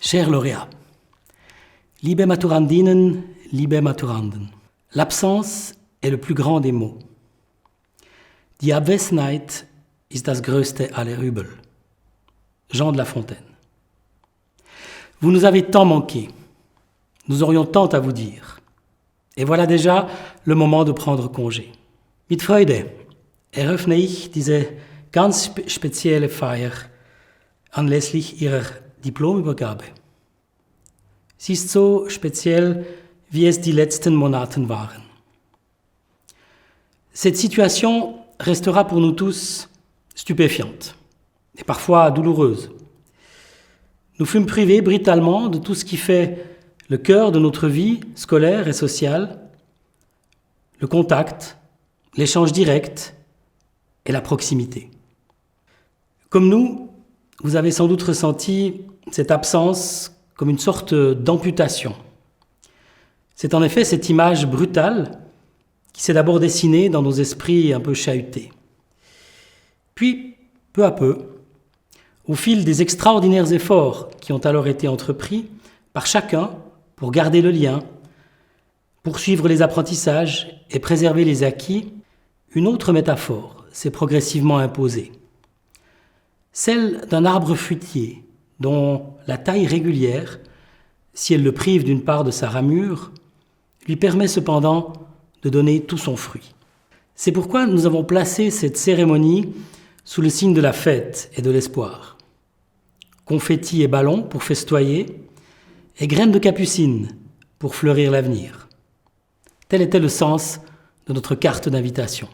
Chers lauréats, liebe Maturandinnen, liebe Maturanden, l'absence est le plus grand des maux. Die Abwesenheit ist das größte aller Übel. Jean de La Fontaine. Vous nous avez tant manqué, nous aurions tant à vous dire. Et voilà déjà le moment de prendre congé. Mit Freude eröffne ich diese ganz spezielle Feier anlässlich Ihrer Diplomübergabe. Sie ist so speziell, wie es die letzten Monate waren. Cette situation restera pour nous tous stupéfiante et parfois douloureuse. Nous fûmes privés brutalement de tout ce qui fait le cœur de notre vie scolaire et sociale, le contact, l'échange direct et la proximité. Comme nous, vous avez sans doute ressenti cette absence comme une sorte d'amputation. C'est en effet cette image brutale qui s'est d'abord dessinée dans nos esprits un peu chahutés. Puis, peu à peu, au fil des extraordinaires efforts qui ont alors été entrepris par chacun pour garder le lien, poursuivre les apprentissages et préserver les acquis, une autre métaphore s'est progressivement imposée. Celle d'un arbre fruitier dont la taille régulière, si elle le prive d'une part de sa ramure, lui permet cependant de donner tout son fruit. C'est pourquoi nous avons placé cette cérémonie sous le signe de la fête et de l'espoir. Confettis et ballons pour festoyer, et graines de capucine pour fleurir l'avenir. Tel était le sens de notre carte d'invitation.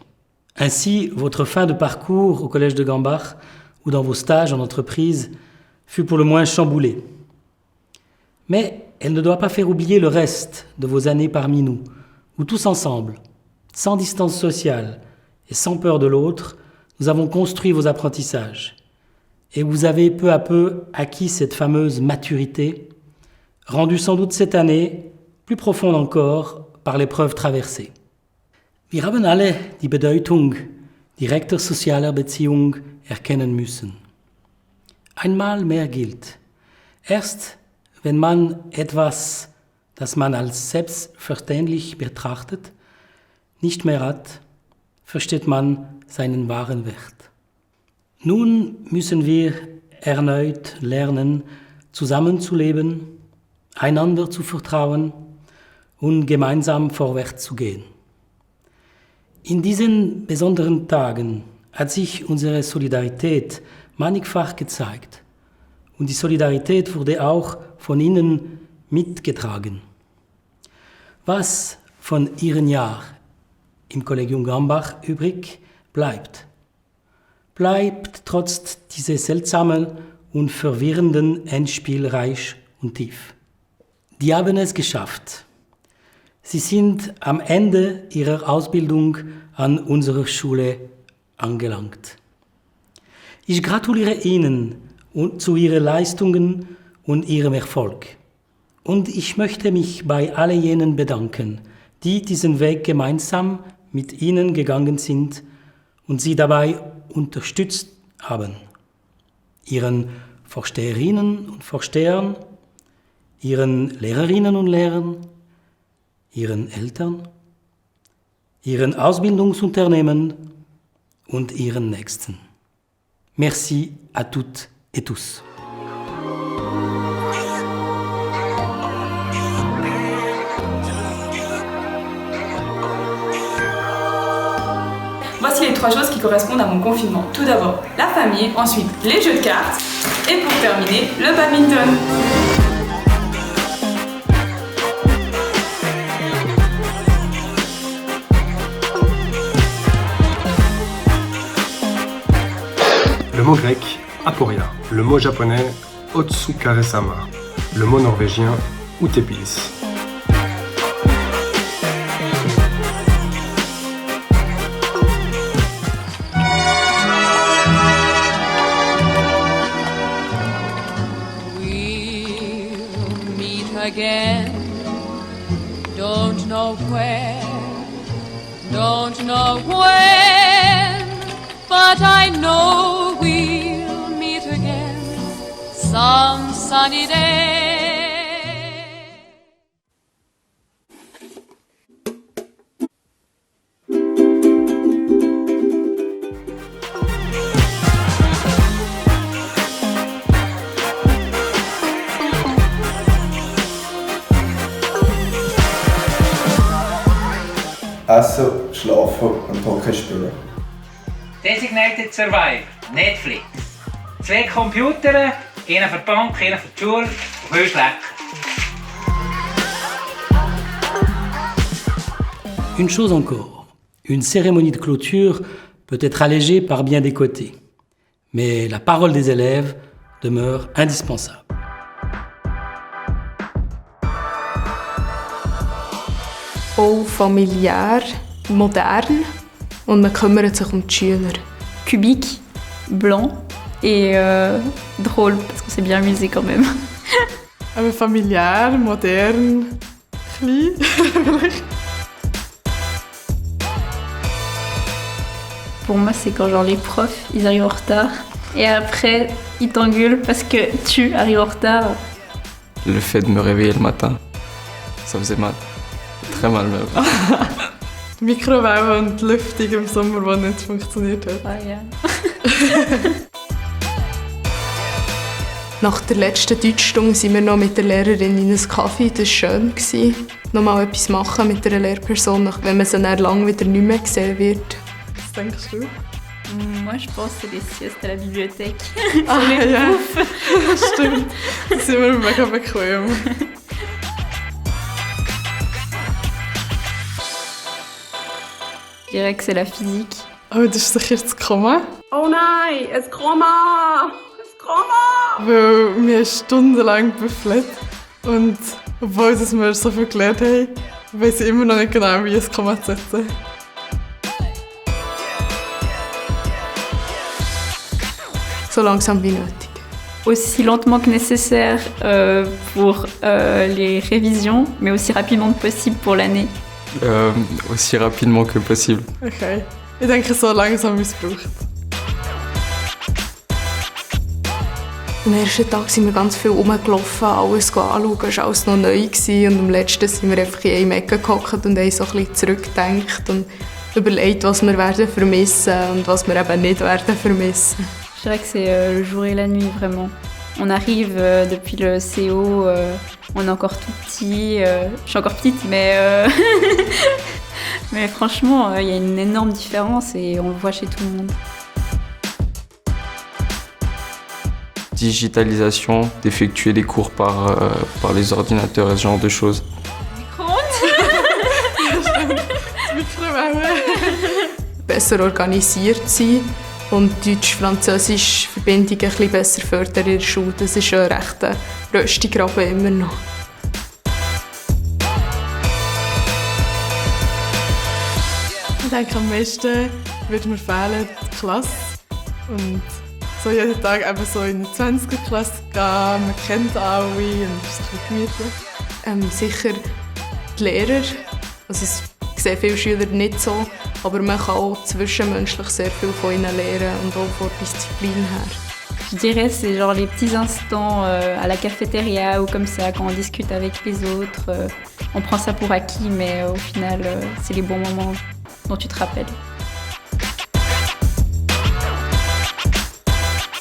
Ainsi, votre fin de parcours au collège de Gambach ou dans vos stages en entreprise fut pour le moins chamboulée. Mais elle ne doit pas faire oublier le reste de vos années parmi nous, où tous ensemble, sans distance sociale et sans peur de l'autre, nous avons construit vos apprentissages. Et vous avez peu à peu acquis cette fameuse maturité, rendue sans doute cette année plus profonde encore par l'épreuve traversée. Wir haben alle die Bedeutung direkter sozialer Beziehung erkennen müssen. Einmal mehr gilt, erst wenn man etwas, das man als selbstverständlich betrachtet, nicht mehr hat, versteht man seinen wahren Wert. Nun müssen wir erneut lernen, zusammenzuleben, einander zu vertrauen und gemeinsam vorwärts zu gehen. In diesen besonderen Tagen hat sich unsere Solidarität mannigfach gezeigt und die Solidarität wurde auch von Ihnen mitgetragen. Was von Ihrem Jahr im Kollegium Gambach übrig bleibt trotz dieses seltsamen und verwirrenden Endspiel reich und tief. Die haben es geschafft. Sie sind am Ende ihrer Ausbildung an unserer Schule angelangt. Ich gratuliere Ihnen zu Ihren Leistungen und Ihrem Erfolg. Und ich möchte mich bei all jenen bedanken, die diesen Weg gemeinsam mit Ihnen gegangen sind und Sie dabei unterstützt haben. Ihren Vorsteherinnen und Vorstehern, Ihren Lehrerinnen und Lehrern, Ihren Eltern, Ihren Ausbildungsunternehmen und Ihren Nächsten. Merci à toutes et tous. Voici les 3 choses qui correspondent à mon confinement. Tout d'abord, la famille, ensuite les jeux de cartes et pour terminer, le badminton. mot grec aporia, le mot japonais Otsukare-sama, le mot norvégien Utepils. We'll meet again. Don't know where, don't know when, but I know we'll meet again some sunny day. Essen, schlafen und Hockey spielen. Designated Survivor, Netflix. 2 Computer, einen für die Bank, einen für die Schule und viel Schlecken. Une chose encore, une cérémonie de clôture peut être allégée par bien des côtés, mais la parole des élèves demeure indispensable. Auch familiär, modern und man kümmert sich um die Schüler. Cubique, blanc et drôle parce qu'on s'est bien amusé quand même. Aber familiär, modern, klein. Pour moi, c'est quand genre les profs, ils arrivent en retard et après ils t'engueulent parce que tu arrives en retard. Le fait de me réveiller le matin, ça faisait mal. Très mal même. Die Mikrowelle und die Lüftung im Sommer, die nicht funktioniert hat. Ah, ja. Nach der letzten Deutschstunde sind wir noch mit der Lehrerin in einen Kaffee. Das war schön. Nochmal etwas machen mit einer Lehrperson, wenn man sie dann lange wieder nicht mehr sehen wird. Was denkst du? Moi, je pense que c'est les siestes à la bibliothèque. Ah ja, stimmt. Da sind wir mega bequem. Je dirais que c'est la physique. Oh, das ist sicher das Komma. Oh nein, ein Komma! Ein Komma! Weil wir stundenlang büffeln. Und obwohl wir so viel gelernt haben, weiss ich immer noch nicht genau, wie ein Komma zu setzen. So langsam wie nötig. Aussi lentement que nécessaire pour les révisions, mais aussi rapidement que possible pour l'année. Aussi rapidement que possible. Okay. Ich denke, so langsam, wie es braucht. Am ersten Tag sind wir ganz viel rumgelaufen, alles anschauen. Es war alles noch neu. Und am letzten sind wir einfach in einer Ecke gehockt und haben so ein bisschen zurückgedacht und überlegt, was wir werden vermissen und was wir eben nicht werden vermissen. Je dirais que c'est le jour et la nuit, vraiment. On arrive depuis le CO, on est encore tout petit. Je suis encore petite, mais, mais franchement, il y a une énorme différence et on le voit chez tout le monde. Digitalisation, d'effectuer les cours par les ordinateurs et ce genre de choses. Besser organisiert sein und Deutsch-Französisch-Verbindungen ein bisschen besser fördern in der Schule. Das ist ein rechter Röstigraben immer noch. Ich denke, am meisten wird mir fehlen die Klasse. Und so jeden Tag eben so in eine 20er-Klasse gehen, man kennt alle und es ist ein bisschen gemütlich. Sicher die Lehrer. Also ich sehe viele Schüler nicht so, aber man kann auch zwischenmenschlich sehr viel von ihnen lernen und auch von der Disziplin her. Je dirais c'est genre les petits instants à la cafétéria ou comme ça quand on discute avec les autres. On prend ça pour acquis, mais au final c'est les bons moments dont tu te rappelles.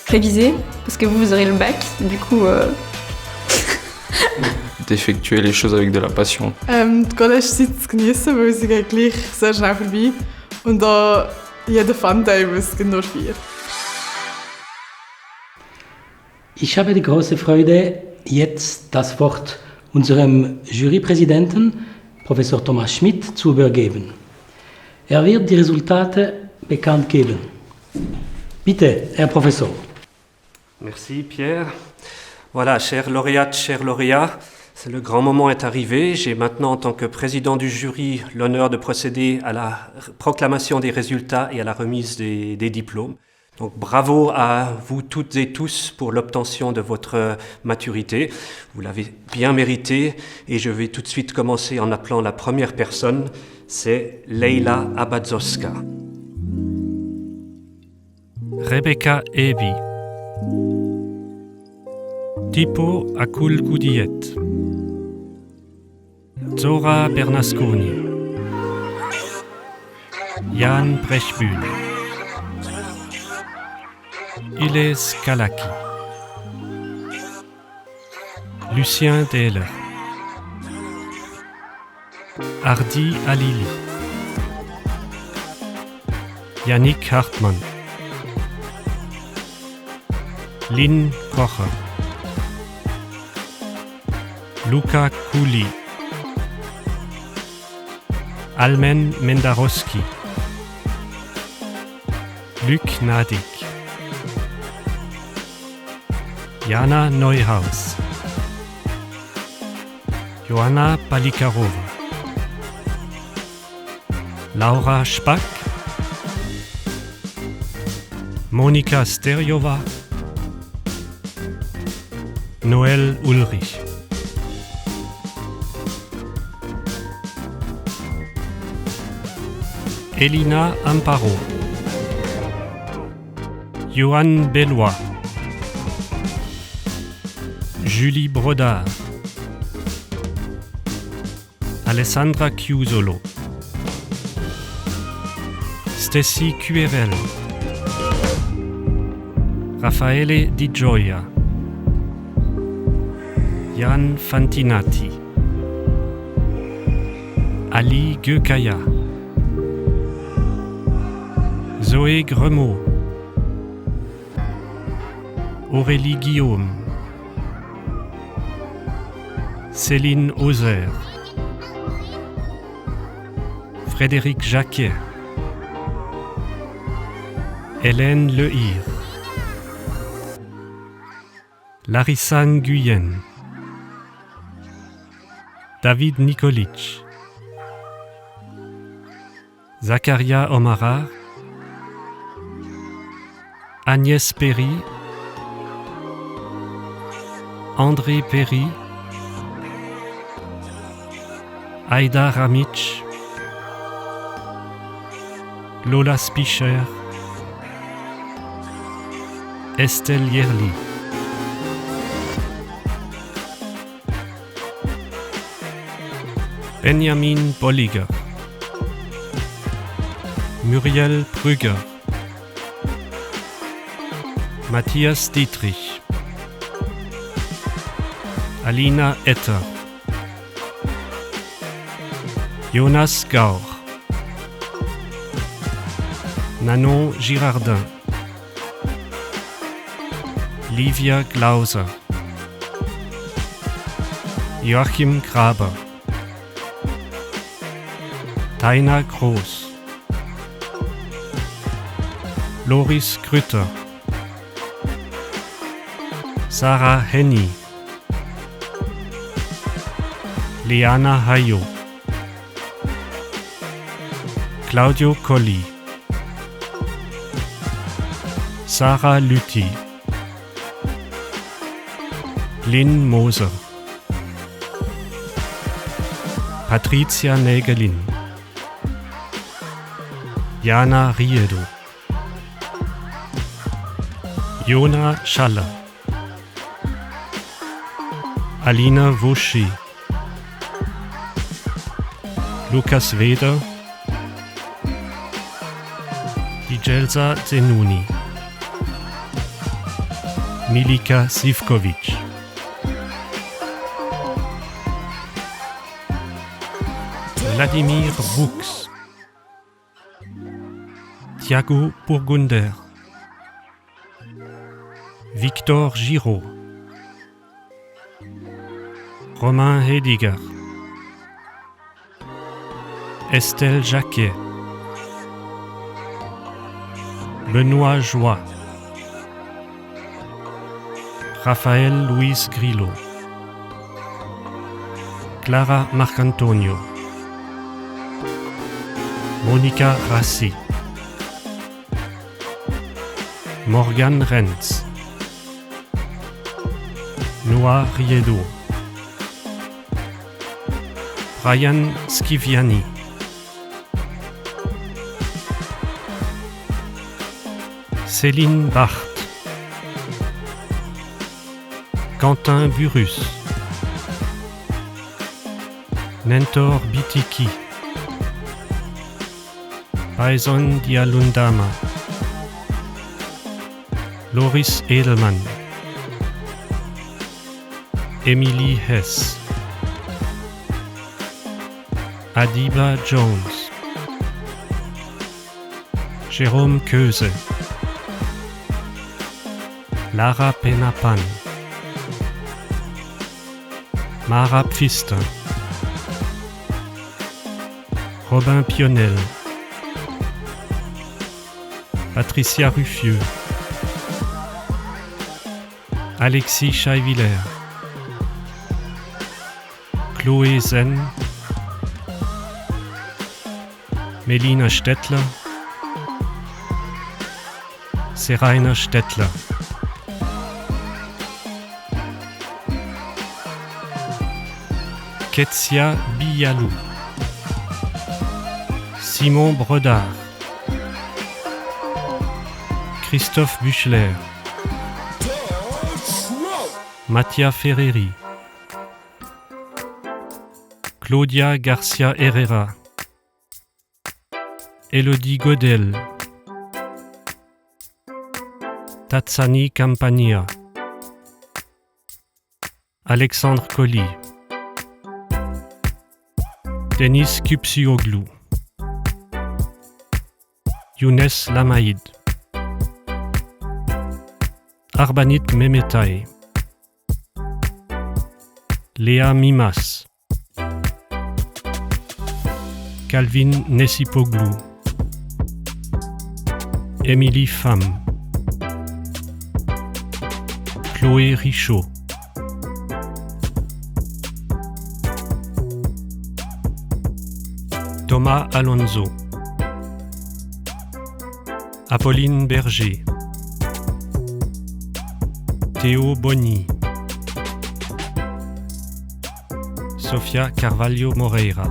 Réviser, parce que vous aurez le bac, du coup... D'effectuer les choses avec de la passion. Die College-Zeit zu genießen, weil sie geht gleich sehr schnell vorbei. Und auch jeden Fun-Day, weil es gibt nur 4. Ich habe die große Freude, jetzt das Wort unserem Jurypräsidenten, Professor Thomas Schmidt, zu übergeben. Er wird die Resultate bekannt geben. Bitte, Herr Professor. Merci Pierre. Voilà, chères lauréates, chers lauréats, le grand moment est arrivé. J'ai maintenant, en tant que président du jury, l'honneur de procéder à la proclamation des résultats et à la remise des diplômes. Donc bravo à vous toutes et tous pour l'obtention de votre maturité. Vous l'avez bien mérité et je vais tout de suite commencer en appelant la première personne. C'est Leila Abadzowska. Rebecca Ebi. Tipo Akul-Goudiet. Zora Bernasconi. Jan Brechbühl. Iles Kalaki. Lucien Dehler. Ardi Alili. Yannick Hartmann. Lynn Kocher. Luca Kuli. Almen Mendarowski. Luc Nadig. Jana Neuhaus. Joanna Palikarova. Laura Spack. Monika Sterjova. Noël Ulrich. Elina Amparo. Johan Bellois. Julie Brodard. Alessandra Chiusolo. Stacy Cuerel. Raffaele Di Gioia. Jan Fantinati. Ali Gökaya. Zoé Gremaud. Aurélie Guillaume. Céline Auzer. Frédéric Jacquet. Hélène Lehir. Larissa Nguyen. David Nikolic. Zakaria Omara. Agnès Perry. André Perry. Aïda Ramic. Lola Spicher. Estelle Yerli. Benjamin Bolliger. Muriel Brügger. Matthias Dietrich. Alina Etter. Jonas Gaur. Nanon Girardin. Livia Glauser. Joachim Graber. Taina Groß. Loris Grütter. Sarah Henny. Leana Hayo. Claudio Colli. Sarah Lüthi. Lynn Moser. Patricia Nägelin. Jana Riedo. Jona Schaller. Alina Wuschi. Lukas Weder. Ijelsa Zenuni. Milika Sivkovic. Vladimir Bux. Thiago Burgunder. Victor Giraud. Romain Hediger. Estelle Jacquet. Benoît Joie. Rafael Luis Grillo, Clara Marcantonio, Monica Rassi, Morgan Renz, Noah Riedo, Brian Schiviani, Céline Barthes, Quentin Burus, Nentor Bitiki, Faison Dialundama, Loris Edelmann, Emily Hess, Adiba Jones, Jérôme Köse, Lara Penapan, Mara Pfister, Robin Pionel, Patricia Ruffieux, Alexis Scheiviller, Chloé Zen, Melina Stettler, Seraina Stettler. Ketsia Biyalou, Simon Bredard, Christophe Buchler, Mattia Ferreri, Claudia Garcia Herrera, Elodie Godel, Tatsani Campagna, Alexandre Colli, Denis Kupsioglu, Younes Lamaïd, Arbanit Mehmetaï, Léa Mimas, Calvin Nessipoglu, Émilie Pham, Chloé Richaud, Thomas Alonso, Apolline Berger, Théo Bonny, Sofia Carvalho Moreira,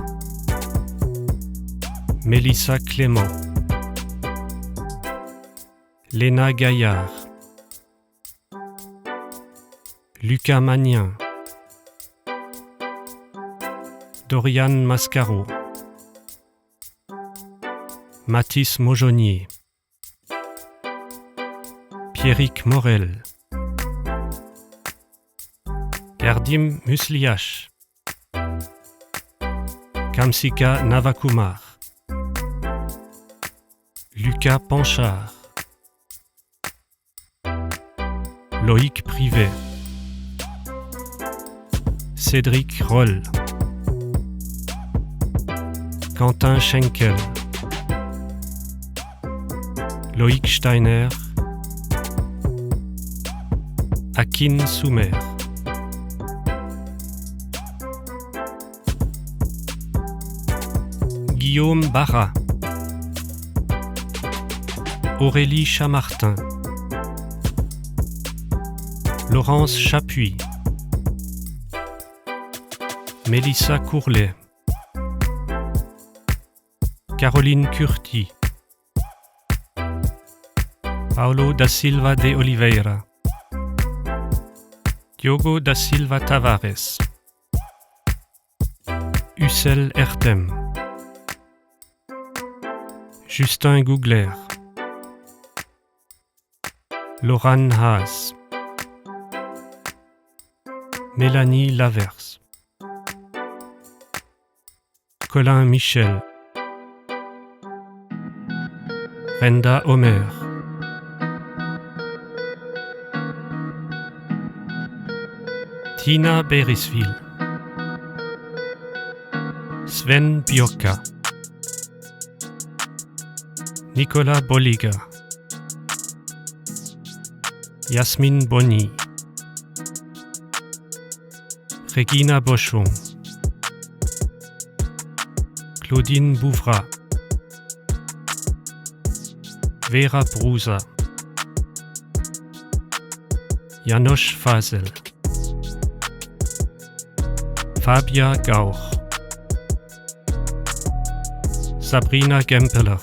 Mélissa Clément, Léna Gaillard, Lucas Magnin, Doriane Mascaro, Mathis Maujonnier, Pierrick Morel, Yardim Musliach, Kamsika Navakumar, Lucas Panchard, Loïc Privet, Cédric Roll, Quentin Schenkel, Loïc Steiner, Akin Soumer, Guillaume Barra, Aurélie Chamartin, Laurence Chapuis, Mélissa Courlet, Caroline Curti, Paulo da Silva de Oliveira, Diogo da Silva Tavares, Ussel Ertem, Justin Gougler, Laurent Haas, Mélanie Laverse, Colin Michel, Renda Homer, Tina Berisville, Sven Biocca, Nicolas Bolliger, Yasmine Bonny, Regina Boschon, Claudine Bouvrat, Vera Brusa, Janosch Fasel, Fabia Gauch, Sabrina Gempeler,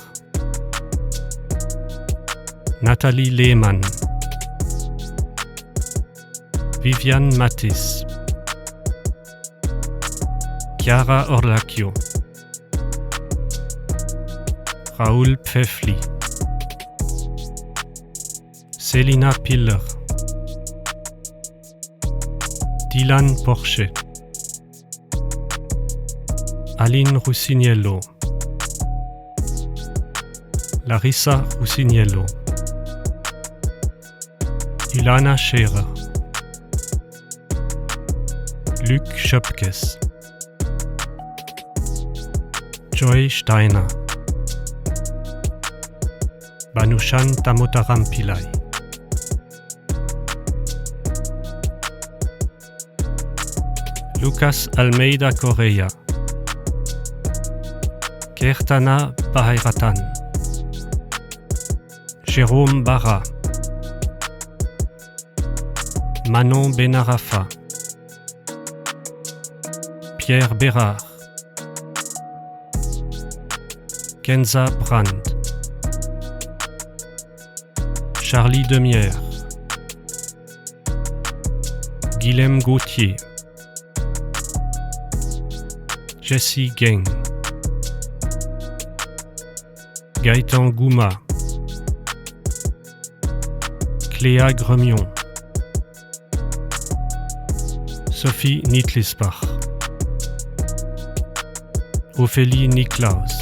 Nathalie Lehmann, Viviane Mattis, Chiara Orlacchio, Raoul Pfeffli, Selina Piller, Dylan Porcher, Aline Russiniello, Larissa Russiniello, Ilana Scherer, Luc Schöpkes, Joy Steiner, Banushan Tamotaram Pillai, Lucas Almeida Correa, Kertana Bahairatan, Jérôme Barra, Manon Benarafa, Pierre Bérard, Kenza Brandt, Charlie Demière, Guilhem Gauthier, Jessie Geng, Gaëtan Gouma, Cléa Gremion, Sophie Nitlisbach, Ophélie Niklaus,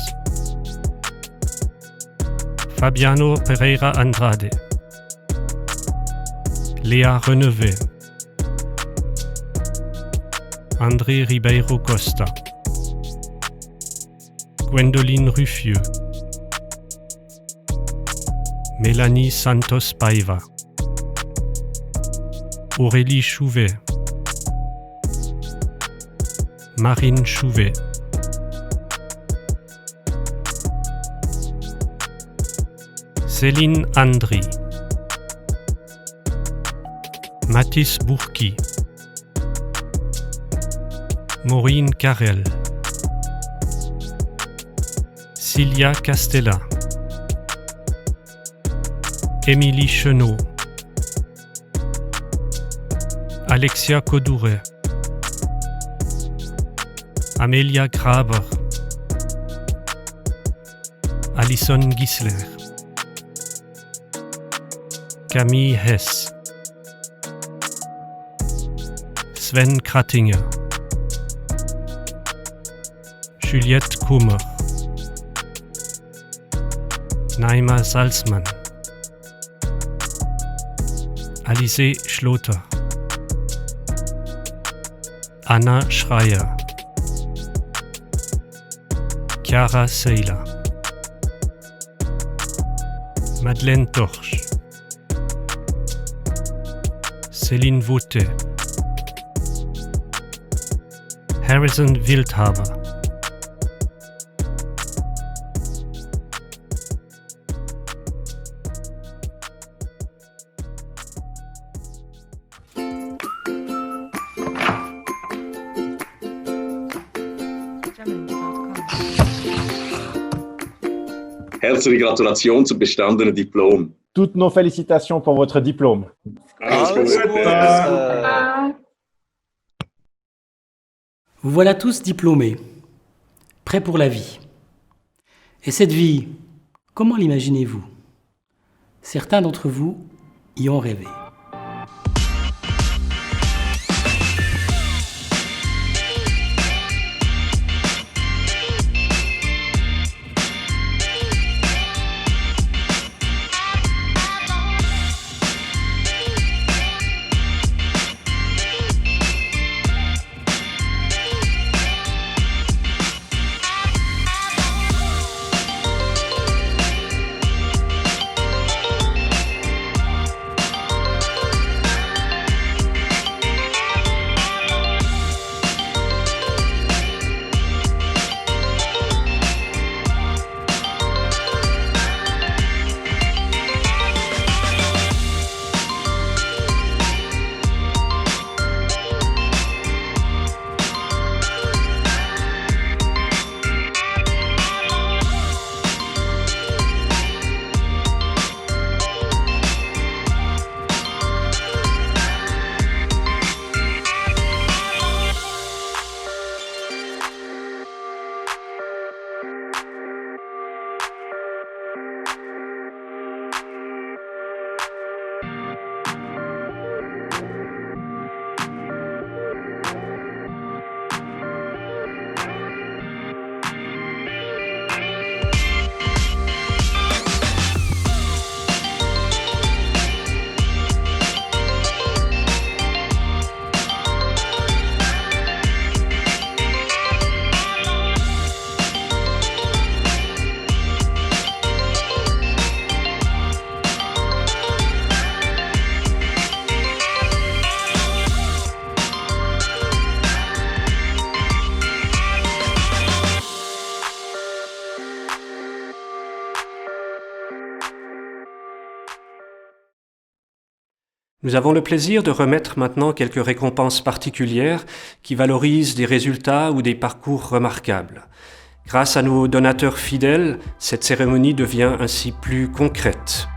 Fabiano Pereira Andrade, Léa Renevet, André Ribeiro Costa, Gwendoline Ruffieux, Mélanie Santos Paiva, Aurélie Chouvet, Marine Chouvet, Céline Andry, Mathis Bourki, Maureen Carrel, Cilia Castella, Émilie Chenot, Alexia Kodouret, Amelia Graber, Alison Gisler, Camille Hess, Sven Krattinger, Juliette Kummer, Naima Salzmann, Alice Schloter, Anna Schreier, Chiara Seiler, Madeleine Torsch, Céline Vautet, Harrison Wildhaber, Herzliche Gratulation zum bestandenen Diplom. Toutes nos félicitations pour votre diplôme. Vous voilà tous diplômés, prêts pour la vie. Et cette vie, comment l'imaginez-vous? Certains d'entre vous y ont rêvé. Nous avons le plaisir de remettre maintenant quelques récompenses particulières qui valorisent des résultats ou des parcours remarquables. Grâce à nos donateurs fidèles, cette cérémonie devient ainsi plus concrète.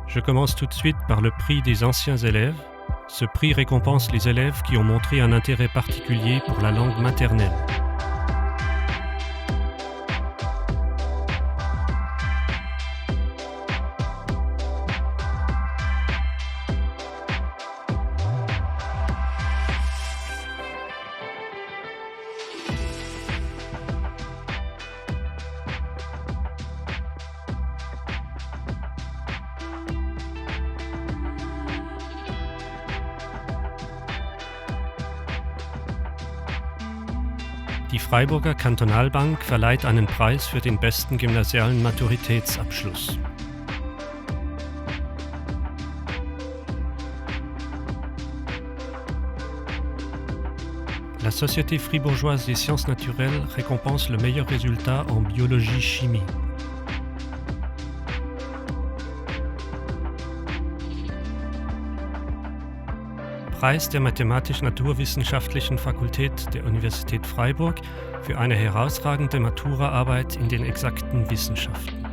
Je commence tout de suite par le prix des anciens élèves. Ce prix récompense les élèves qui ont montré un intérêt particulier pour la langue maternelle. Die Freiburger Kantonalbank verleiht einen Preis für den besten gymnasialen Maturitätsabschluss. La Société fribourgeoise des sciences naturelles récompense le meilleur résultat en biologie-chimie. Preis der Mathematisch-Naturwissenschaftlichen Fakultät der Universität Freiburg für eine herausragende Maturaarbeit in den exakten Wissenschaften.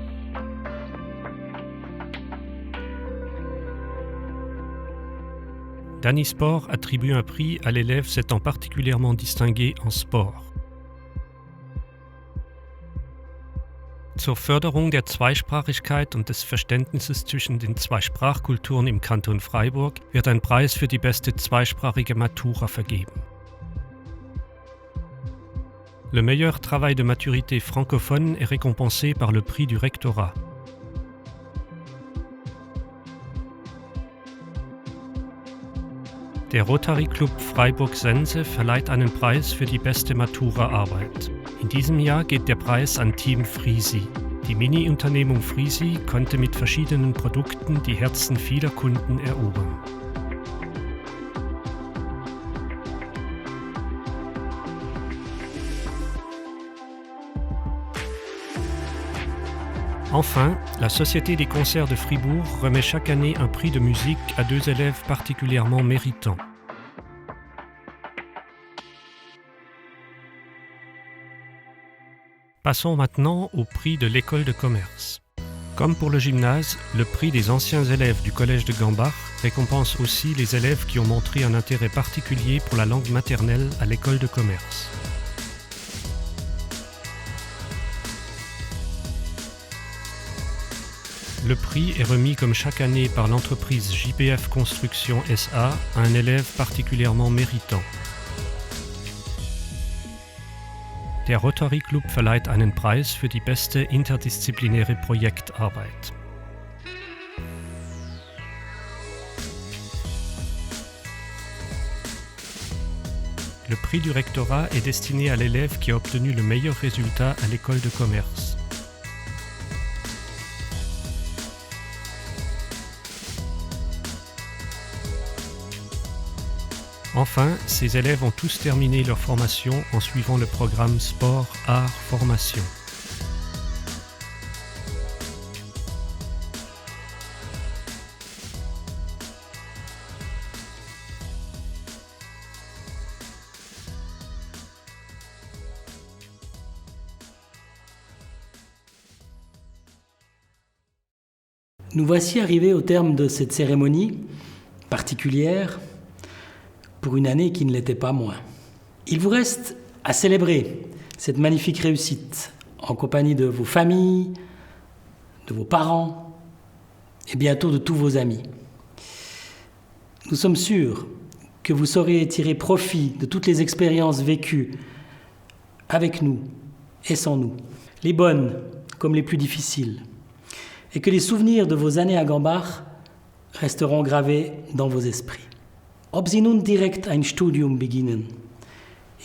Danisport attribue un prix à l'élève s'étant particulièrement distingué en sport. Zur Förderung der Zweisprachigkeit und des Verständnisses zwischen den zwei Sprachkulturen im Kanton Freiburg wird ein Preis für die beste zweisprachige Matura vergeben. Le meilleur travail de maturité francophone est récompensé par le prix du rectorat. Der Rotary Club Freiburg-Sense verleiht einen Preis für die beste Matura-Arbeit. In diesem Jahr geht der Preis an Team Frisi. Die Mini-Unternehmung Frisi konnte mit verschiedenen Produkten die Herzen vieler Kunden erobern. Enfin, la Société des concerts de Fribourg remet chaque année un prix de musique à 2 élèves particulièrement méritants. Passons maintenant au prix de l'école de commerce. Comme pour le gymnase, le prix des anciens élèves du collège de Gambach récompense aussi les élèves qui ont montré un intérêt particulier pour la langue maternelle à l'école de commerce. Le prix est remis comme chaque année par l'entreprise JBF Construction SA à un élève particulièrement méritant. Der Rotary Club verleiht einen Preis für die beste interdisziplinäre Projektarbeit. Le prix du rectorat est destiné à l'élève qui a obtenu le meilleur résultat à l'école de commerce. Enfin, ces élèves ont tous terminé leur formation en suivant le programme Sport, Art, Formation. Nous voici arrivés au terme de cette cérémonie particulière pour une année qui ne l'était pas moins. Il vous reste à célébrer cette magnifique réussite en compagnie de vos familles, de vos parents et bientôt de tous vos amis. Nous sommes sûrs que vous saurez tirer profit de toutes les expériences vécues avec nous et sans nous, les bonnes comme les plus difficiles, et que les souvenirs de vos années à Gambach resteront gravés dans vos esprits. Ob Sie nun direkt ein Studium beginnen,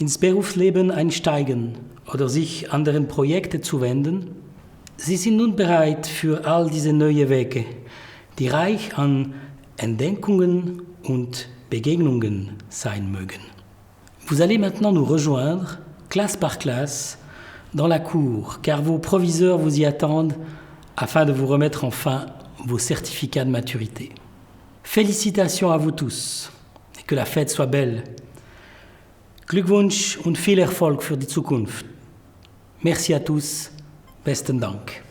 ins Berufsleben einsteigen oder sich anderen Projekten zuwenden, Sie sind nun bereit für all diese neuen Wege, die reich an Entdeckungen und Begegnungen sein mögen. Vous allez maintenant nous rejoindre, classe par classe, dans la cour, car vos proviseurs vous y attendent afin de vous remettre enfin vos certificats de maturité. Félicitations à vous tous et que la fête soit belle. Glückwunsch und viel Erfolg für die Zukunft. Merci à tous. Besten Dank.